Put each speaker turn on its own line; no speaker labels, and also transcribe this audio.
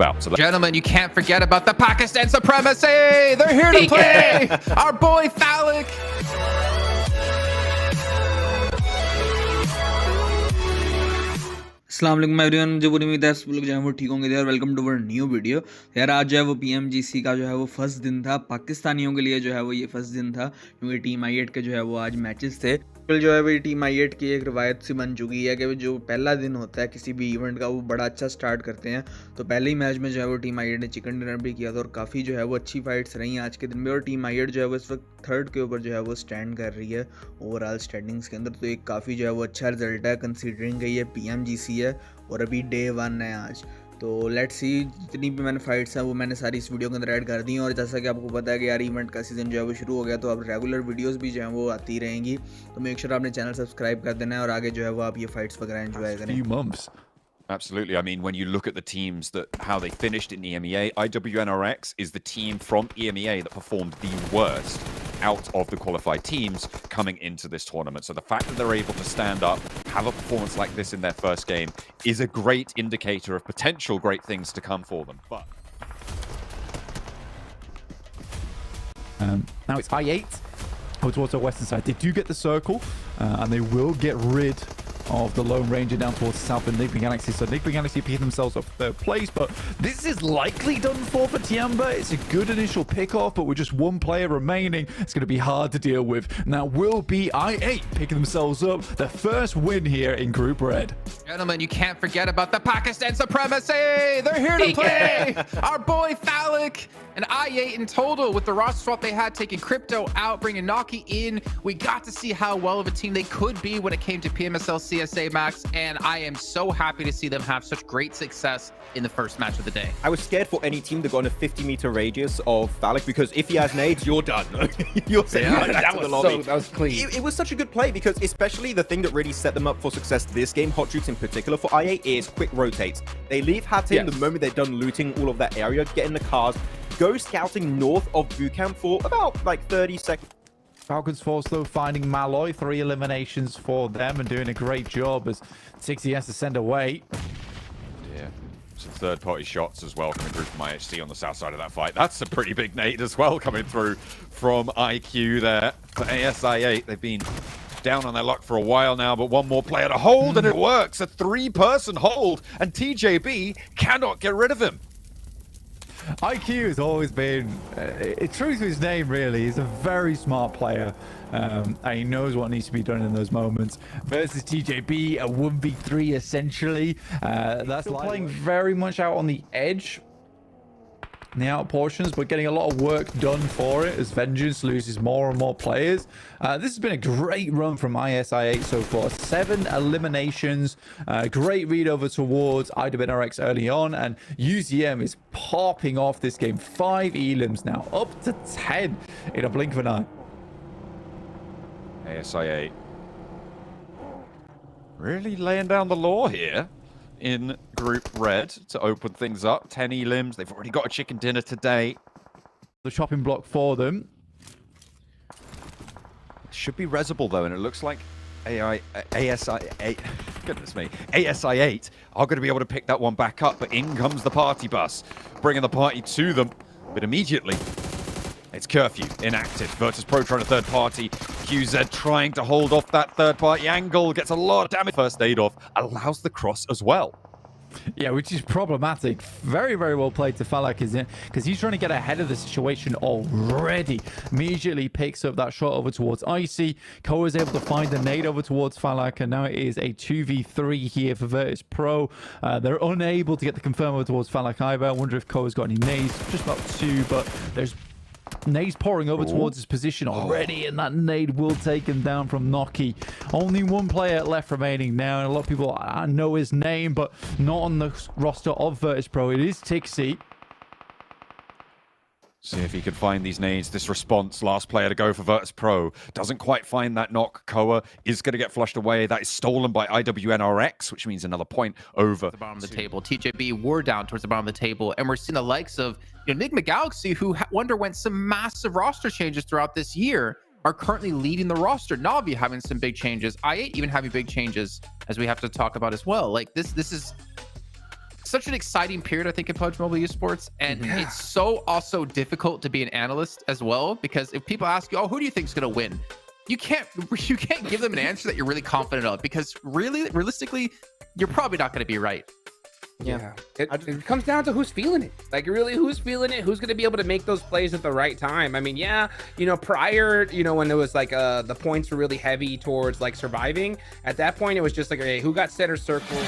about. So
gentlemen, you can't forget about the Pakistan Supremacy. They're here to play. Our boy Phallic.
अस्सलाम वालेकुम everyone, जो पूरी उम्मीद है सब लोग जो है वो ठीक होंगे यार। Welcome to our new video. यार आज जो है वो पीएमजीसी का जो है वो फर्स्ट दिन था। पाकिस्तानियों के लिए जो है वो ये फर्स्ट दिन था, क्योंकि टीम आई8 के जो है वो आज मैचेस थे। जो है वो टीम आई8 की एक रवायत सी बन चुकी है कि जो पहला दिन होता है किसी भी इवेंट का वो बड़ा अच्छा स्टार्ट करते हैं। तो पहले ही मैच में जो है वो टीम आई8 ने चिकन डिनर भी किया था और काफ़ी जो है वो अच्छी फाइट्स रही आज के दिन में। और टीम आई8 जो है वो इस वक्त थर्ड के ऊपर जो है वो स्टैंड कर रही है ओवरऑल स्टैंडिंग्स के अंदर। तो एक काफ़ी जो है वो अच्छा रिजल्ट है कंसीडरिंग ये पीएमजीसी है और अभी डे 1 है आज। तो लेट्स सी, जितनी भी मैंने फाइट्स हैं वो मैंने सारी इस वीडियो के अंदर ऐड कर दी हैं। और जैसा कि आपको पता है कि यार इवेंट का सीज़न जो है वो शुरू हो गया, तो अब रेगुलर वीडियोस भी जो हैं वो आती रहेंगी। तो मेक श्योर आपने चैनल सब्सक्राइब कर देना है और आगे जो है वो आप ये फाइट्स वगैरह एंजॉय करें।
Absolutely. I mean, when you look at the teams how they finished in EMEA, IWNRX is the team from EMEA that performed the worst out of the qualified teams coming into this tournament. So the fact that they're able to stand up, have a performance like this in their first game is a great indicator of potential great things to come for them. But
now it's I8 towards the western side. They do get the circle and they will get rid of the Lone Ranger down towards the south of Nightmare Galaxy. So Nightmare Galaxy picking themselves up third place, but this is likely done for Tianba. It's a good initial pick-off, but with just one player remaining, it's going to be hard to deal with. Now will be I8 picking themselves up the first win here in Group Red.
Gentlemen, you can't forget about the Pakistan Supremacy. They're here to play. Our boy Phallic and I8 in total with the roster swap they had, taking Crypto out, bringing Naki in. We got to see how well of a team they could be when it came to PMSL CSA Max, and I am so happy to see them have such great success in the first match of the day.
I was scared for any team to go on a 50-meter radius of Phallic, because if he has nades, you're done. You're sitting right back to the lobby.
That was clean.
It was such a good play, because especially the thing that really set them up for success this game, Hot Troops in particular for I8, is quick rotates. They leave Hatim the moment they're done looting all of that area, get in the cars, go scouting north of boot camp for about like 30 seconds.
Falcons Force though finding Malloy, 3 eliminations for them and doing a great job as 60 has to send away.
yeah, some third-party shots as well coming through from IHC on the south side of that fight. That's a pretty big nade as well coming through from IQ there. For ASI8, they've been down on their luck for a while now, but one more player to hold and it works. A 3-person hold and TJB cannot get rid of him.
IQ has always been true to his name, really. He's a very smart player and he knows what needs to be done in those moments. Versus TJB, a 1v3 essentially. That's playing very much out on the edge in the out portions, but getting a lot of work done for it as Vengeance loses more and more players. This has been a great run from ISI8 so far. 7 eliminations, great read over towards IWNRX early on, and UZM is popping off this game. 5 elims now, up to 10 in a blink of an eye.
ASI8 really laying down the law here in Group Red to open things up. 10 elims. They've already got a chicken dinner today.
The chopping block for them.
Should be Resable though, and it looks like ASI8, goodness me, ASI8 are going to be able to pick that one back up, but in comes the party bus, bringing the party to them. But immediately, it's curfew inactive. Virtus Pro trying to third party. QZ trying to hold off that third party angle. Gets a lot of damage. First aid off. Allows the cross as well.
Yeah, which is problematic. Very, very well played to Phallic, isn't it? Because he's trying to get ahead of the situation already. Immediately picks up that shot over towards Icy. Koa is able to find the nade over towards Phallic, and now it is a 2v3 here for Virtus Pro. They're unable to get the confirm over towards Phallic either. I wonder if Koa's got any nades. Just about 2, but there's nade's pouring over towards his position already, and that nade will take him down from Noki. Only one player left remaining now, and a lot of people know his name, but not on the roster of Virtus Pro. It is Tixi.
See if he can find these nades. This response, last player to go for Virtus Pro. Doesn't quite find that knock. Koa is going to get flushed away. That is stolen by IWNRX, which means another point over
the bottom of the table. TJB were down towards the bottom of the table, and we're seeing the likes of Enigma Galaxy, who underwent some massive roster changes throughout this year, are currently leading the roster. Navi having some big changes. I8 even having big changes, as we have to talk about as well. Like this is such an exciting period, I think, in PUBG Mobile esports, and it's so also difficult to be an analyst as well, because if people ask you, oh, who do you think is going to win? You can't give them an answer that you're really confident of, because realistically, you're probably not going to be right.
Yeah, it comes down to who's feeling it. Like, really, who's feeling it? Who's going to be able to make those plays at the right time? I mean, yeah, you know, prior, you know, when it was like the points were really heavy towards like surviving, at that point, it was just like, okay, who got center circle?